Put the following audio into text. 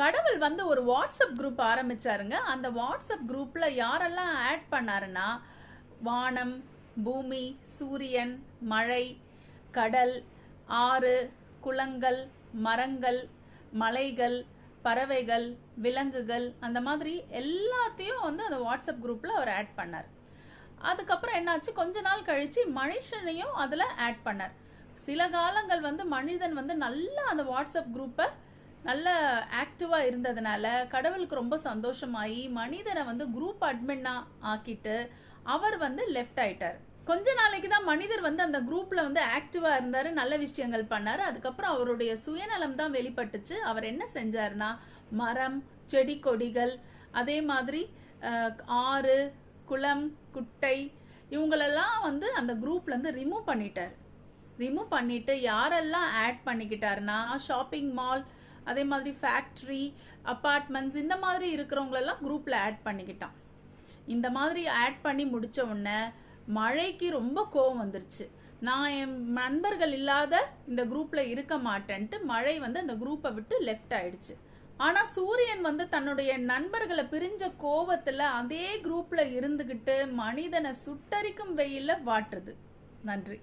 கடவுள் வந்து ஒரு வாட்ஸ்அப் குரூப் ஆரம்பிச்சாருங்க. அந்த வாட்ஸ்அப் குரூப்ல யாரெல்லாம் ஆட் பண்ணாருன்னா, வானம், பூமி, சூரியன், மழை, கடல், ஆறு, குளங்கள், மரங்கள், மலைகள், பறவைகள், விலங்குகள், அந்த மாதிரி எல்லாத்தையும் வந்து அந்த வாட்ஸ்அப் குரூப்ல அவர் ஆட் பண்ணார். அதுக்கப்புறம் என்னாச்சு, கொஞ்ச நாள் கழிச்சு மனுஷனையும் அதுல ஆட் பண்ணார். சில காலங்கள் வந்து மனிதன் வந்து நல்லா அந்த வாட்ஸ்அப் குரூப்பை நல்ல ஆக்டிவா இருந்ததுனால கடவுளுக்கு ரொம்ப சந்தோஷமாயி மனிதனை வந்து குரூப் அட்மின்னா ஆக்கிட்டு அவர் வந்து லெஃப்ட் ஆயிட்டார். கொஞ்ச நாளைக்கு தான் மனிதர் வந்து அந்த குரூப்ல வந்து ஆக்டிவா இருந்தாரு, நல்ல விஷயங்கள் பண்ணாரு. அதுக்கப்புறம் அவருடைய சுயநலம் தான் வெளிப்பட்டுச்சு. அவர் என்ன செஞ்சாருன்னா, மரம், செடி கொடிகள், அதே மாதிரி ஆறு, குளம், குட்டை, இவங்களெல்லாம் வந்து அந்த குரூப்ல இருந்து ரிமூவ் பண்ணிட்டார். ரிமூவ் பண்ணிட்டு யாரெல்லாம் ஆட் பண்ணிக்கிட்டாருன்னா, ஷாப்பிங் மால், அதே மாதிரி ஃபேக்ட்ரி, அப்பார்ட்மெண்ட்ஸ், இந்த மாதிரி இருக்கிறவங்களெல்லாம் குரூப்ல ஆட் பண்ணிக்கிட்டான். இந்த மாதிரி ஆட் பண்ணி முடிச்ச உடனே மழைக்கு ரொம்ப கோவம் வந்துருச்சு. நான் என் நண்பர்கள் இல்லாத இந்த குரூப்ல இருக்க மாட்டேன்ட்டு மழை வந்து அந்த குரூப்பை விட்டு லெஃப்ட் ஆயிடுச்சு. ஆனா சூரியன் வந்து தன்னுடைய நண்பர்களை பிரிஞ்ச கோவத்துல அதே குரூப்ல இருந்துகிட்டு மனிதனை சுட்டரிக்கும் வெயில்ல வாட்டுறது. நன்றி.